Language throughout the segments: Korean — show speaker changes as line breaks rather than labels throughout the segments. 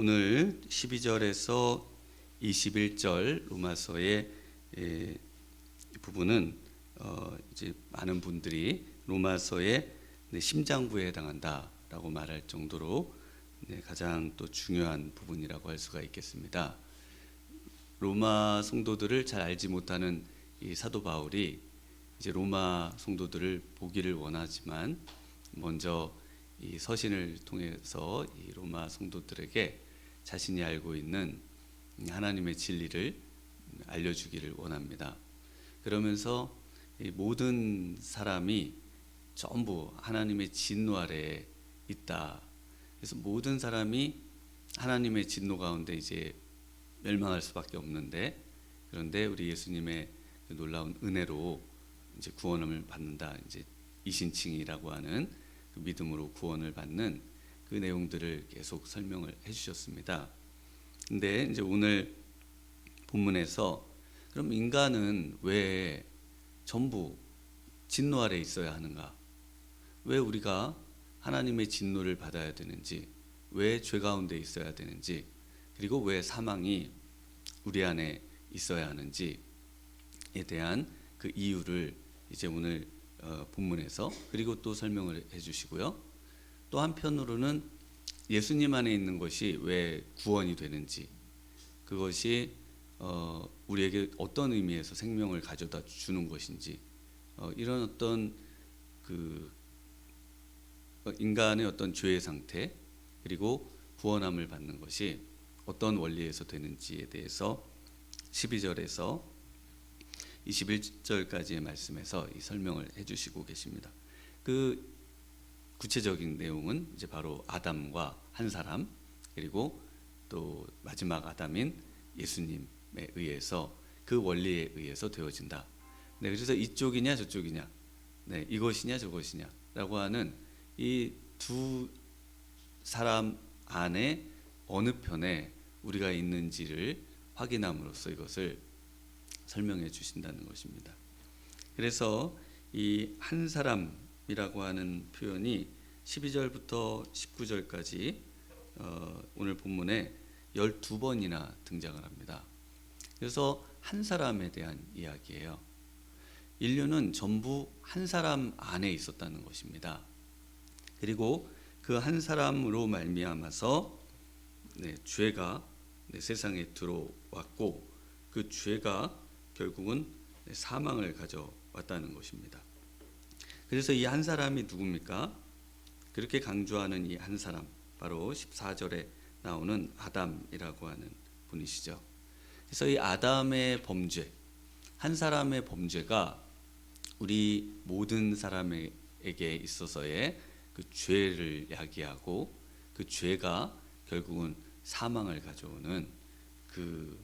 오늘 12절에서 21절 로마서의 부분은 이제 많은 분들이 로마서의 심장부에 해당한다라고 말할 정도로 가장 또 중요한 부분이라고 할 수가 있겠습니다. 로마 성도들을 잘 알지 못하는 이 사도 바울이 이제 로마 성도들을 보기를 원하지만 먼저 이 서신을 통해서 이 로마 성도들에게 자신이 알고 있는 하나님의 진리를 알려주기를 원합니다. 그러면서 이 모든 사람이 전부 하나님의 진노 아래에 있다. 그래서 모든 사람이 하나님의 진노 가운데 이제 멸망할 수밖에 없는데, 그런데 우리 예수님의 그 놀라운 은혜로 이제 구원을 받는다. 이제 이신칭이라고 하는 그 믿음으로 구원을 받는 그 내용들을 계속 설명을 해주셨습니다. 근데 이제 오늘 본문에서 그럼 인간은 왜 전부 진노 아래 있어야 하는가? 왜 우리가 하나님의 진노를 받아야 되는지, 왜 죄 가운데 있어야 되는지, 그리고 왜 사망이 우리 안에 있어야 하는지에 대한 그 이유를 이제 오늘 본문에서 그리고 또 설명을 해주시고요. 또 한편으로는 예수님 안에 있는 것이 왜 구원이 되는지, 그것이 우리에게 어떤 의미에서 생명을 가져다 주는 것인지, 이런 어떤 그 인간의 어떤 죄의 상태, 그리고 구원함을 받는 것이 어떤 원리에서 되는지에 대해서 12절에서 21절까지의 말씀에서 이 설명을 해주시고 계십니다. 그 구체적인 내용은 이제 바로 아담과 한 사람, 그리고 또 마지막 아담인 예수님에 의해서 그 원리에 의해서 되어진다. 그래서 이쪽이냐 저쪽이냐, 이것이냐 저것이냐라고 하는 이 두 사람 안에 어느 편에 우리가 있는지를 확인함으로써 이것을 설명해 주신다는 것입니다. 그래서 이 한 사람이라고 하는 표현이 12절부터 19절까지 오늘 본문에 12번이나 등장을 합니다. 그래서 한 사람에 대한 이야기예요. 인류는 전부 한 사람 안에 있었다는 것입니다. 그리고 그 한 사람으로 말미암아서 죄가 세상에 들어왔고, 그 죄가 결국은 사망을 가져왔다는 것입니다. 그래서 이 한 사람이 누굽니까? 그렇게 강조하는 이 한 사람, 바로 14절에 나오는 아담이라고 하는 분이시죠. 그래서 이 아담의 범죄, 한 사람의 범죄가 우리 모든 사람에게 있어서의 그 죄를 야기하고, 그 죄가 결국은 사망을 가져오는 그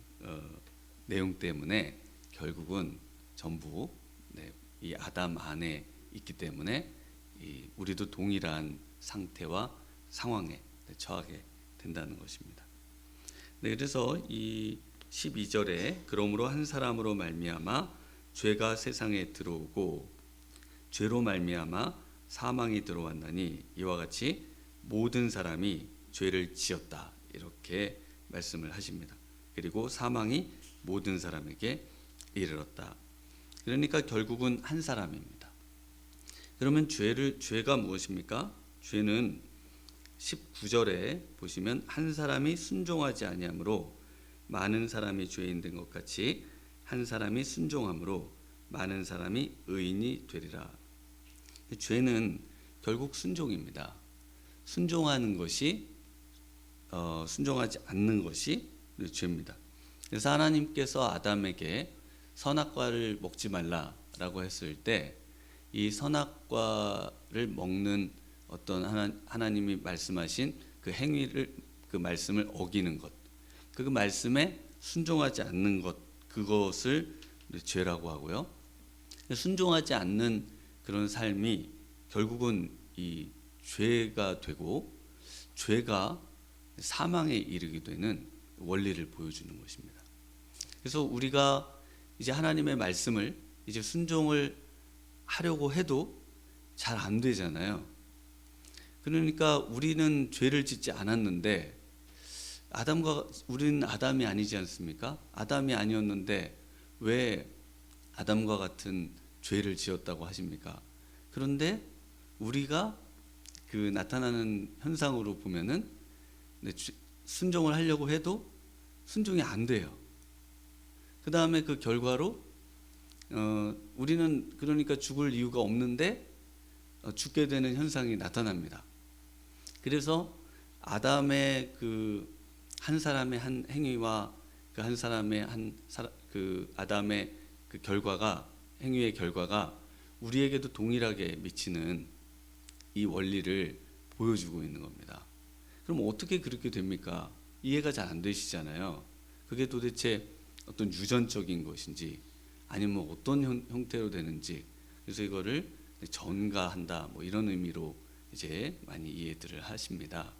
내용 때문에 결국은 전부 이 아담 안에 있기 때문에 우리도 동일한 상태와 상황에 처하게 된다는 것입니다. 그래서 이 12절에 그러므로 한 사람으로 말미암아 죄가 세상에 들어오고 죄로 말미암아 사망이 들어왔나니 이와 같이 모든 사람이 죄를 지었다, 이렇게 말씀을 하십니다. 그리고 사망이 모든 사람에게 이르렀다. 그러니까 결국은 한 사람입니다. 그러면 죄가 무엇입니까? 죄는 19절에 보시면 한 사람이 순종하지 아니함으로 많은 사람이 죄인 된 것 같이 한 사람이 순종함으로 많은 사람이 의인이 되리라. 죄는 결국 순종입니다. 순종하는 것이 순종하지 않는 것이 죄입니다. 그래서 하나님께서 아담에게 선악과를 먹지 말라라고 했을 때 이 선악과를 먹는 어떤 하나님이 말씀하신 그 행위를, 그 말씀을 어기는 것, 그 말씀에 순종하지 않는 것, 그것을 죄라고 하고요. 순종하지 않는 그런 삶이 결국은 이 죄가 되고, 죄가 사망에 이르게 되는 원리를 보여주는 것입니다. 그래서 우리가 이제 하나님의 말씀을 이제 순종을 하려고 해도 잘 안 되잖아요. 그러니까 우리는 죄를 짓지 않았는데 우리는 아담이 아니지 않습니까? 아담이 아니었는데 왜 아담과 같은 죄를 지었다고 하십니까? 그런데 우리가 그 나타나는 현상으로 보면은 순종을 하려고 해도 순종이 안 돼요. 그 다음에 그 결과로 우리는 그러니까 죽을 이유가 없는데 죽게 되는 현상이 나타납니다. 그래서 아담의 그 한 사람의 한 행위와 그 한 사람의 그 아담의 그 결과가 행위의 결과가 우리에게도 동일하게 미치는 이 원리를 보여주고 있는 겁니다. 그럼 어떻게 그렇게 됩니까? 이해가 잘 안 되시잖아요. 그게 도대체 어떤 유전적인 것인지 아니면 어떤 형태로 되는지, 그래서 이거를 전가한다 뭐 이런 의미로 이제 많이 이해들을 하십니다.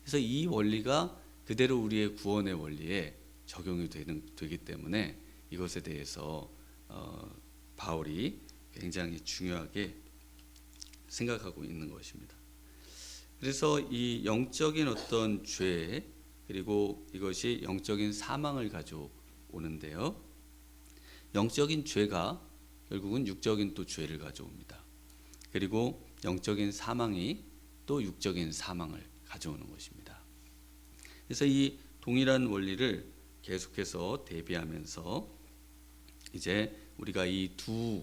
그래서 이 원리가 그대로 우리의 구원의 원리에 적용이 되기 때문에 이것에 대해서 바울이 굉장히 중요하게 생각하고 있는 것입니다. 그래서 이 영적인 어떤 죄, 그리고 이것이 영적인 사망을 가져오는데요. 영적인 죄가 결국은 육적인 또 죄를 가져옵니다. 그리고 영적인 사망이 또 육적인 사망을 가져오는 것입니다. 그래서 이 동일한 원리를 계속해서 대비하면서 이제 우리가 이 두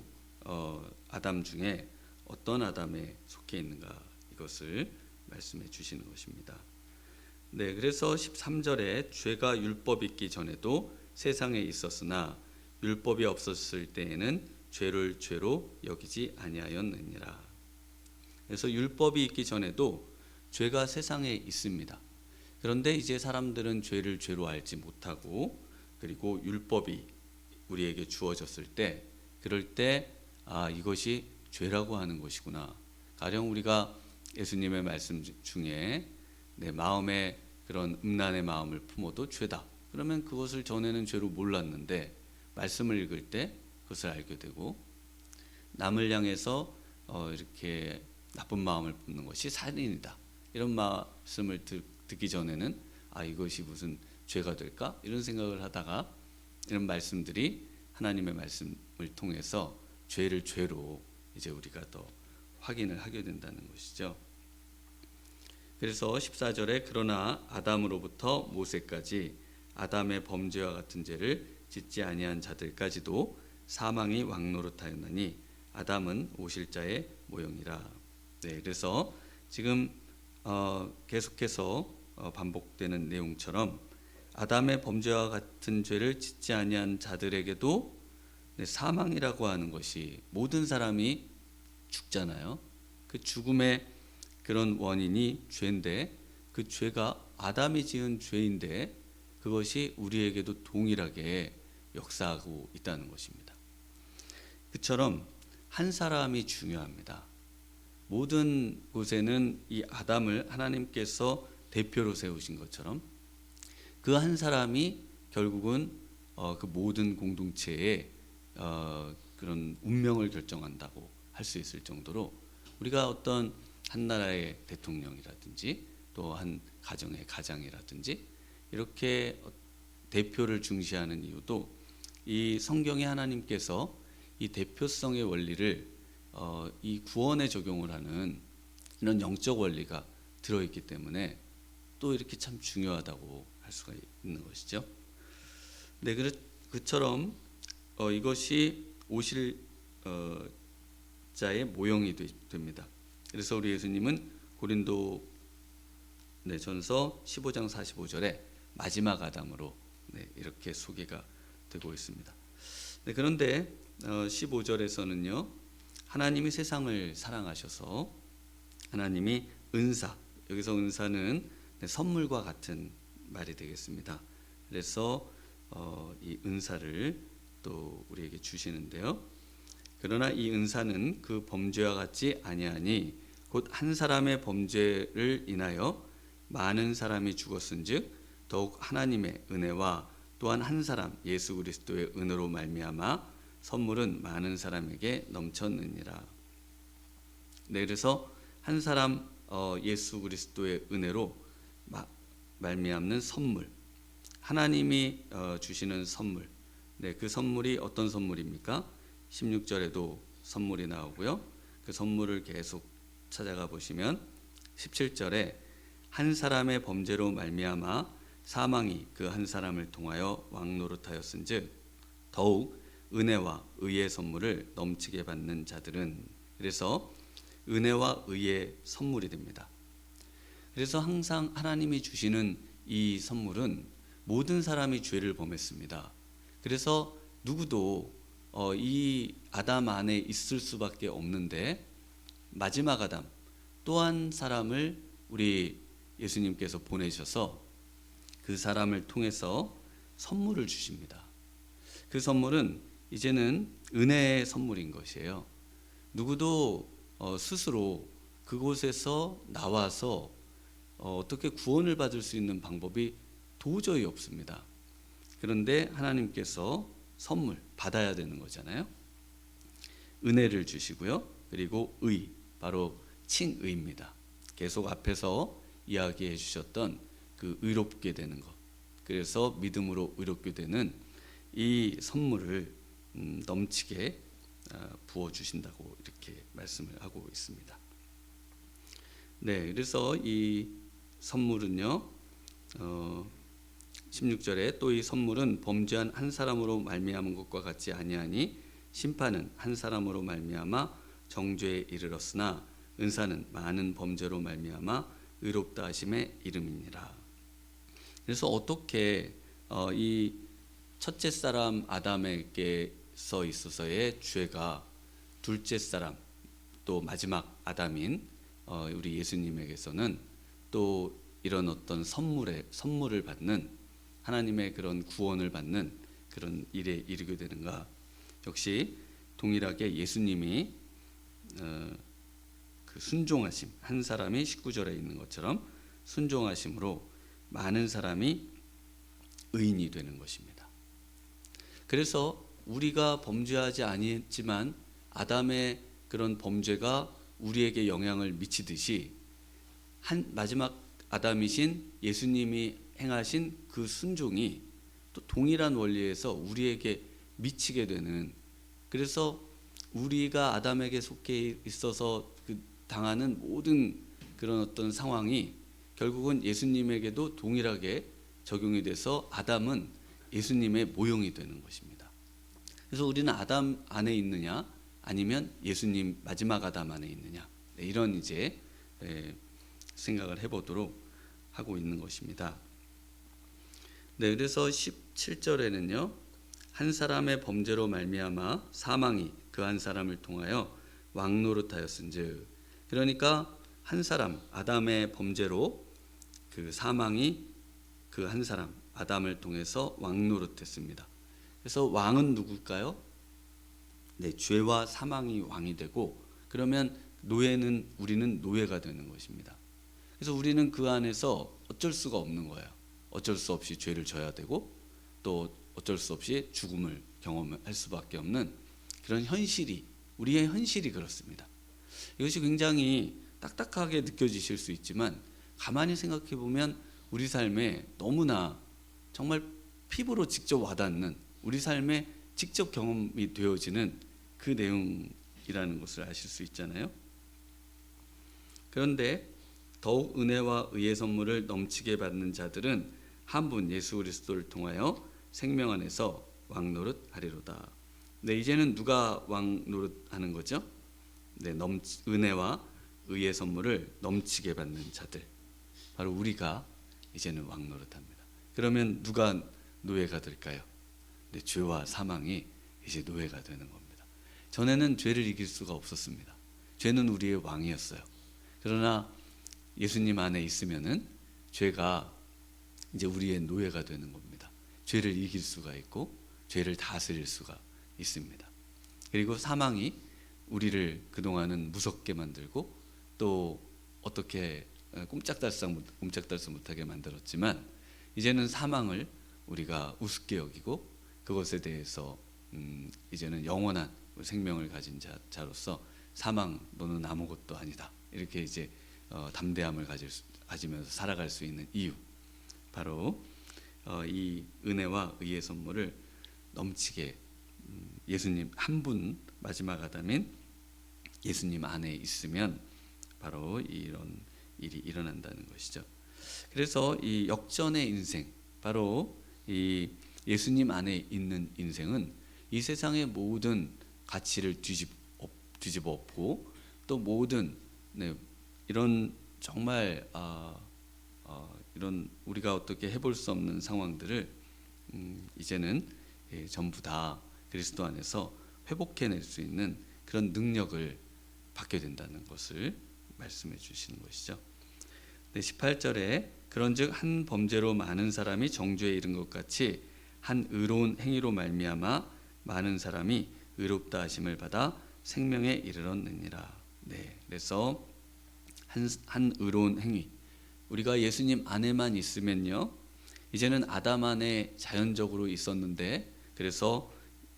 아담 중에 어떤 아담에 속해 있는가, 이것을 말씀해 주시는 것입니다. 네, 그래서 13절에 죄가 율법 있기 전에도 세상에 있었으나 율법이 없었을 때에는 죄를 죄로 여기지 아니하였느니라. 그래서 율법이 있기 전에도 죄가 세상에 있습니다. 그런데 이제 사람들은 죄를 죄로 알지 못하고, 그리고 율법이 우리에게 주어졌을 때, 그럴 때 이것이 죄라고 하는 것이구나. 가령 우리가 예수님의 말씀 중에 내 마음에 그런 음란의 마음을 품어도 죄다. 그러면 그것을 전에는 죄로 몰랐는데 말씀을 읽을 때 그것을 알게 되고, 남을 향해서 이렇게 나쁜 마음을 품는 것이 살인이다. 이런 말씀을 듣기 전에는 이것이 무슨 죄가 될까? 이런 생각을 하다가 이런 말씀들이 하나님의 말씀을 통해서 죄를 죄로 이제 우리가 더 확인을 하게 된다는 것이죠. 그래서 14절에 그러나 아담으로부터 모세까지 아담의 범죄와 같은 죄를 짓지 아니한 자들까지도 사망이 왕노릇하였나니 아담은 오실 자의 모형이라. 네, 그래서 지금 계속해서 반복되는 내용처럼 아담의 범죄와 같은 죄를 짓지 아니한 자들에게도 사망이라고 하는 것이, 모든 사람이 죽잖아요. 그 죽음의 그런 원인이 죄인데, 그 죄가 아담이 지은 죄인데 그것이 우리에게도 동일하게 역사하고 있다는 것입니다. 그처럼 한 사람이 중요합니다. 모든 곳에는 이 아담을 하나님께서 대표로 세우신 것처럼 그 한 사람이 결국은 그 모든 공동체의 그런 운명을 결정한다고 할 수 있을 정도로, 우리가 어떤 한 나라의 대통령이라든지 또 한 가정의 가장이라든지 이렇게 대표를 중시하는 이유도 이 성경에 하나님께서 이 대표성의 원리를 이 구원에 적용을 하는 이런 영적 원리가 들어있기 때문에 또 이렇게 참 중요하다고 할 수가 있는 것이죠. 네, 그처럼 이것이 오실 자의 모형이 됩니다. 그래서 우리 예수님은 고린도 전서 15장 45절에 마지막 아담으로 이렇게 소개가 되고 있습니다. 네, 그런데 15절에서는요, 하나님이 세상을 사랑하셔서 하나님이 은사, 여기서 은사는 선물과 같은 말이 되겠습니다. 그래서 이 은사를 또 우리에게 주시는데요. 그러나 이 은사는 그 범죄와 같지 아니하니 곧 한 사람의 범죄를 인하여 많은 사람이 죽었은즉 더욱 하나님의 은혜와 또한 한 사람 예수 그리스도의 은혜로 말미암아 선물은 많은 사람에게 넘쳤느니라. 네, 그래서 한 사람 예수 그리스도의 은혜로 말미암는 선물, 하나님이 주시는 선물. 네, 그 선물이 어떤 선물입니까? 16절에도 선물이 나오고요. 그 선물을 계속 찾아가 보시면 17절에 한 사람의 범죄로 말미암아 사망이 그 한 사람을 통하여 왕노릇하였은즉 더욱 은혜와 의의 선물을 넘치게 받는 자들은, 그래서 은혜와 의의 선물이 됩니다. 그래서 항상 하나님이 주시는 이 선물은 모든 사람이 죄를 범했습니다. 그래서 누구도 이 아담 안에 있을 수밖에 없는데 마지막 아담 또 한 사람을 우리 예수님께서 보내셔서 그 사람을 통해서 선물을 주십니다. 그 선물은 이제는 은혜의 선물인 것이에요. 누구도 스스로 그곳에서 나와서 어떻게 구원을 받을 수 있는 방법이 도저히 없습니다. 그런데 하나님께서 선물 받아야 되는 거잖아요. 은혜를 주시고요. 그리고 의, 바로 칭의입니다. 계속 앞에서 이야기해 주셨던 그 의롭게 되는 것, 그래서 믿음으로 의롭게 되는 이 선물을 넘치게 부어주신다고 이렇게 말씀을 하고 있습니다. 네, 그래서 이 선물은요, 16절에 또 이 선물은 범죄한 한 사람으로 말미암은 것과 같지 아니하니 심판은 한 사람으로 말미암아 정죄에 이르렀으나 은사는 많은 범죄로 말미암아 의롭다 하심의 이름이니라. 그래서 어떻게 이 첫째 사람 아담에게서 있어서의 죄가 둘째 사람 또 마지막 아담인 우리 예수님에게서는 또 이런 어떤 선물을 받는, 하나님의 그런 구원을 받는 그런 일에 이르게 되는가? 역시 동일하게 예수님이 그 순종하심, 한 사람이 19절에 있는 것처럼 순종하심으로 많은 사람이 의인이 되는 것입니다. 그래서 우리가 범죄하지 아니했지만 아담의 그런 범죄가 우리에게 영향을 미치듯이 마지막 아담이신 예수님이 행하신 그 순종이 또 동일한 원리에서 우리에게 미치게 되는, 그래서 우리가 아담에게 속해 있어서 그 당하는 모든 그런 어떤 상황이 결국은 예수님에게도 동일하게 적용이 돼서 아담은 예수님의 모형이 되는 것입니다. 그래서 우리는 아담 안에 있느냐 아니면 예수님 마지막 아담 안에 있느냐, 이런 이제 생각을 해보도록 하고 있는 것입니다. 네, 그래서 17절에는요, 한 사람의 범죄로 말미암아 사망이 그 한 사람을 통하여 왕노릇하였은즉, 그러니까 한 사람 아담의 범죄로 그 사망이 그 한 사람 아담을 통해서 왕노릇했습니다. 그래서 왕은 누굴까요? 네, 죄와 사망이 왕이 되고, 그러면 노예는, 우리는 노예가 되는 것입니다. 그래서 우리는 그 안에서 어쩔 수가 없는 거예요. 어쩔 수 없이 죄를 져야 되고 또 어쩔 수 없이 죽음을 경험할 수밖에 없는 그런 현실이, 우리의 현실이 그렇습니다. 이것이 굉장히 딱딱하게 느껴지실 수 있지만 가만히 생각해 보면 우리 삶에 너무나 정말 피부로 직접 와닿는, 우리 삶에 직접 경험이 되어지는 그 내용이라는 것을 아실 수 있잖아요. 그런데 더욱 은혜와 의의 선물을 넘치게 받는 자들은 한 분 예수 그리스도를 통하여 생명 안에서 왕노릇하리로다. 네, 이제는 누가 왕노릇하는 거죠? 네, 은혜와 의의 선물을 넘치게 받는 자들, 바로 우리가 이제는 왕노릇합니다. 그러면 누가 노예가 될까요? 네, 죄와 사망이 이제 노예가 되는 겁니다. 전에는 죄를 이길 수가 없었습니다. 죄는 우리의 왕이었어요. 그러나 예수님 안에 있으면은 죄가 이제 우리의 노예가 되는 겁니다. 죄를 이길 수가 있고 죄를 다스릴 수가 있습니다. 그리고 사망이 우리를 그동안은 무섭게 만들고 또 어떻게 꼼짝달싹 못하게 만들었지만 이제는 사망을 우리가 우습게 여기고 그것에 대해서 이제는 영원한 생명을 가진 자로서 사망 너는 아무것도 아니다, 이렇게 이제 담대함을 가지면서 살아갈 수 있는 이유, 바로 이 은혜와 의의 선물을 넘치게 예수님 한 분, 마지막 아담인 예수님 안에 있으면 바로 이런 일이 일어난다는 것이죠. 그래서 이 역전의 인생, 바로 이 예수님 안에 있는 인생은 이 세상의 모든 가치를 뒤집어 엎고 또 모든 이런 정말 이런 우리가 어떻게 해볼 수 없는 상황들을 이제는 전부 다 그리스도 안에서 회복해낼 수 있는 그런 능력을 받게 된다는 것을 말씀해 주시는 것이죠. 18절에 그런즉 한 범죄로 많은 사람이 정죄에 이른 것 같이 한 의로운 행위로 말미암아 많은 사람이 의롭다 하심을 받아 생명에 이르렀느니라. 그래서 한 의로운 행위, 우리가 예수님 안에만 있으면요, 이제는 아담 안에 자연적으로 있었는데 그래서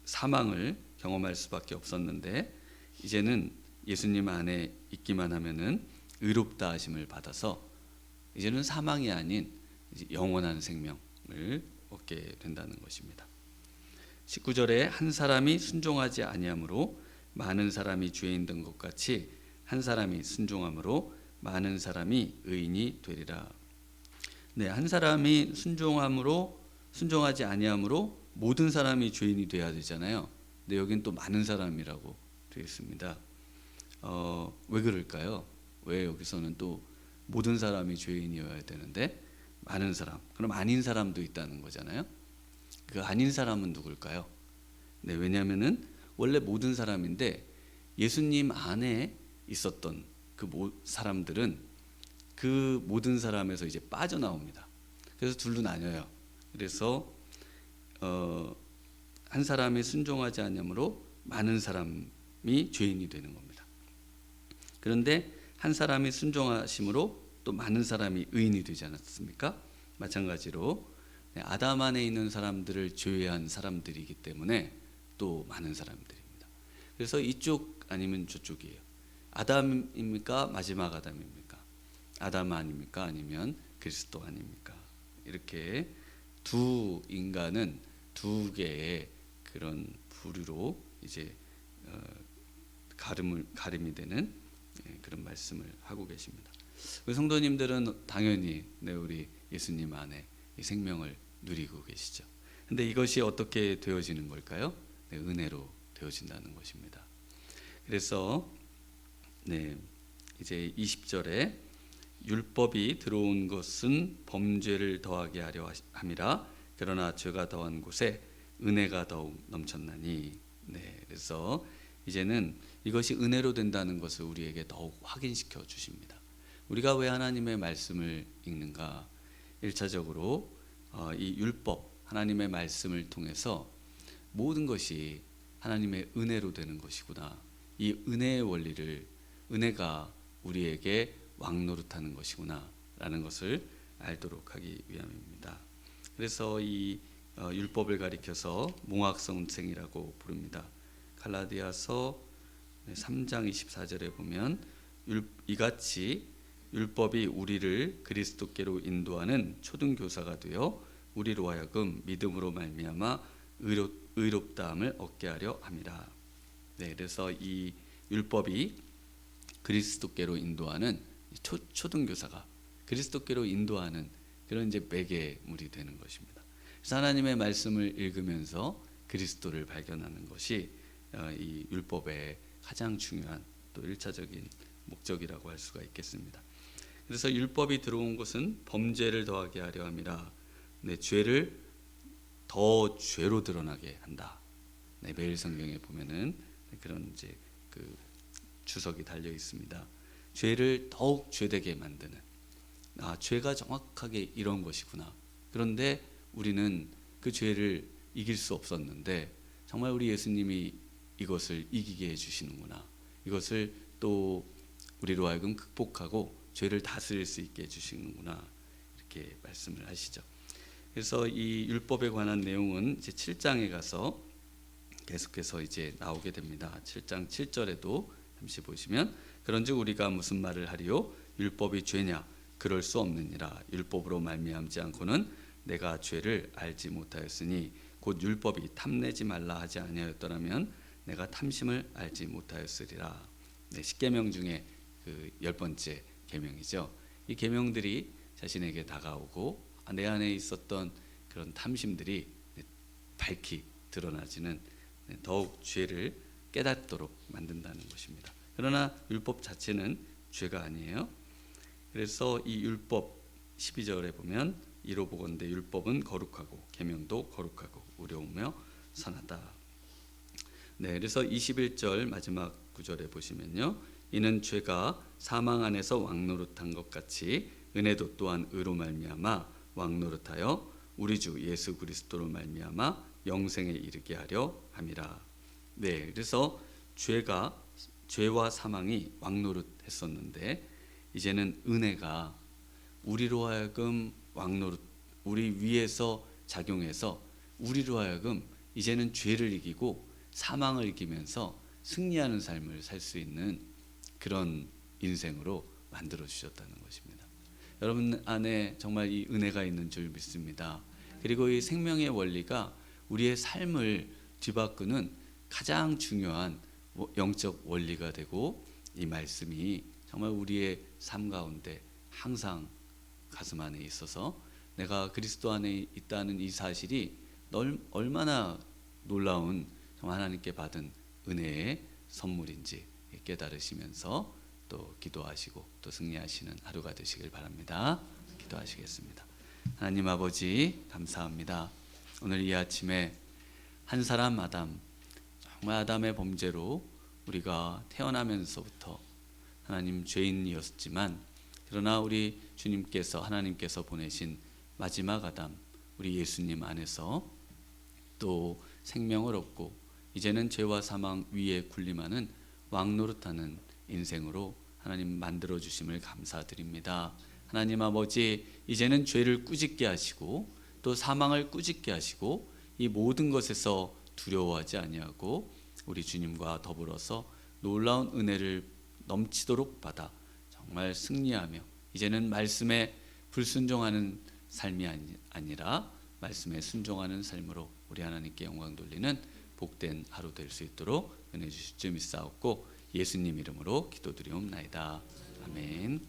사망을 경험할 수밖에 없었는데 이제는 예수님 안에 있기만 하면은 의롭다 하심을 받아서 이제는 사망이 아닌 영원한 생명을 얻게 된다는 것입니다. 19절에 한 사람이 순종하지 아니함으로 많은 사람이 죄인 된 것 같이 한 사람이 순종함으로 많은 사람이 의인이 되리라. 한 사람이 순종하지 아니함으로 모든 사람이 죄인이 돼야 되잖아요. 근데 여긴 또 많은 사람이라고 되어 있습니다. 왜 그럴까요? 왜 여기서는 또 모든 사람이 죄인이어야 되는데 많은 사람, 그럼 아닌 사람도 있다는 거잖아요. 그 아닌 사람은 누굴까요? 왜냐하면은 원래 모든 사람인데 예수님 안에 있었던 그 사람들은 그 모든 사람에서 이제 빠져나옵니다. 그래서 둘로 나뉘어요. 그래서 한 사람이 순종하지 않으므로 많은 사람이 죄인이 되는 겁니다. 그런데 한 사람이 순종하심으로 또 많은 사람이 의인이 되지 않았습니까? 마찬가지로 아담 안에 있는 사람들을 제외한 사람들이기 때문에 또 많은 사람들입니다. 그래서 이쪽 아니면 저쪽이에요. 아담입니까? 마지막 아담입니까? 아담 아닙니까? 아니면 그리스도 아닙니까? 이렇게 두 인간은 두 개의 그런 부류로 이제 가름이 되는 그런 말씀을 하고 계십니다. 우리 성도님들은 당연히 우리 예수님 안에 이 생명을 누리고 계시죠. 근데 이것이 어떻게 되어지는 걸까요? 은혜로 되어진다는 것입니다. 그래서 이제 20절에 율법이 들어온 것은 범죄를 더하게 하려 함이라 그러나 죄가 더한 곳에 은혜가 더욱 넘쳤나니. 그래서 이제는 이것이 은혜로 된다는 것을 우리에게 더욱 확인시켜 주십니다. 우리가 왜 하나님의 말씀을 읽는가? 1차적으로 이 율법, 하나님의 말씀을 통해서 모든 것이 하나님의 은혜로 되는 것이구나. 이 은혜의 원리를, 은혜가 우리에게 왕노릇하는 것이구나 라는 것을 알도록 하기 위함입니다. 그래서 이 율법을 가리켜서 몽학성생이라고 부릅니다. 갈라디아서 3장 24절에 보면 이같이 율법이 우리를 그리스도께로 인도하는 초등교사가 되어 우리로 하여금 믿음으로 말미암아 의롭다함을 얻게 하려 함이라. 그래서 이 율법이 그리스도께로 인도하는 초등교사가 그리스도께로 인도하는 그런 이제 매개물이 되는 것입니다. 그래서 하나님의 말씀을 읽으면서 그리스도를 발견하는 것이 이 율법의 가장 중요한 또 1차적인 목적이라고 할 수가 있겠습니다. 그래서 율법이 들어온 것은 범죄를 더하게 하려 함이라. 죄를 더 죄로 드러나게 한다. 매일 성경에 보면은 그런 이제 그 주석이 달려 있습니다. 죄를 더욱 죄되게 만드는. 죄가 정확하게 이런 것이구나. 그런데 우리는 그 죄를 이길 수 없었는데 정말 우리 예수님이 이것을 이기게 해주시는구나. 이것을 또 우리로 하여금 극복하고 죄를 다스릴 수 있게 해주시는구나. 이렇게 말씀을 하시죠. 그래서 이 율법에 관한 내용은 이제 7장에 가서 계속해서 이제 나오게 됩니다. 7장 7절에도 잠시 보시면 그런즉 우리가 무슨 말을 하리요? 율법이 죄냐? 그럴 수 없느니라. 율법으로 말미암지 않고는 내가 죄를 알지 못하였으니 곧 율법이 탐내지 말라 하지 아니하였더라면 내가 탐심을 알지 못하였으리라. 네, 10계명 중에 그 10번째 계명이죠. 이 계명들이 자신에게 다가오고 내 안에 있었던 그런 탐심들이 밝히 드러나지는 더욱 죄를 깨닫도록 만든다는 것입니다. 그러나 율법 자체는 죄가 아니에요. 그래서 이 율법 12절에 보면 이로 보건대 율법은 거룩하고 계명도 거룩하고 의로우며 선하다. 네, 그래서 21절 마지막 구절에 보시면요, 이는 죄가 사망 안에서 왕노릇한 것 같이 은혜도 또한 의로 말미암아 왕노릇하여 우리 주 예수 그리스도로 말미암아 영생에 이르게 하려 함이라. 네, 그래서 죄와 사망이 왕노릇했었는데 이제는 은혜가 우리로 하여금 우리 위에서 작용해서 우리로 하여금 이제는 죄를 이기고 사망을 이기면서 승리하는 삶을 살 수 있는 그런 인생으로 만들어 주셨다는 것입니다. 여러분 안에 정말 이 은혜가 있는 줄 믿습니다. 그리고 이 생명의 원리가 우리의 삶을 뒤바꾸는 가장 중요한 영적 원리가 되고, 이 말씀이 정말 우리의 삶 가운데 항상 가슴 안에 있어서 내가 그리스도 안에 있다는 이 사실이 얼마나 놀라운 하나님께 받은 은혜의 선물인지 깨달으시면서 또 기도하시고 또 승리하시는 하루가 되시길 바랍니다. 기도하시겠습니다. 하나님 아버지, 감사합니다. 오늘 이 아침에 한 사람 아담, 정말 아담의 범죄로 우리가 태어나면서부터 하나님 죄인이었지만, 그러나 우리 주님께서 하나님께서 보내신 마지막 아담 우리 예수님 안에서 또 생명을 얻고 이제는 죄와 사망 위에 군림하는 왕노릇하는 인생으로 하나님 만들어 주심을 감사드립니다. 하나님 아버지, 이제는 죄를 꾸짖게 하시고 또 사망을 꾸짖게 하시고 이 모든 것에서 두려워하지 아니하고 우리 주님과 더불어서 놀라운 은혜를 넘치도록 받아 정말 승리하며 이제는 말씀에 불순종하는 삶이 아니라 말씀에 순종하는 삶으로 우리 하나님께 영광 돌리는 복된 하루 될 수 있도록 은혜 주실 줄 믿사옵고 예수님 이름으로 기도드리옵나이다. 아멘.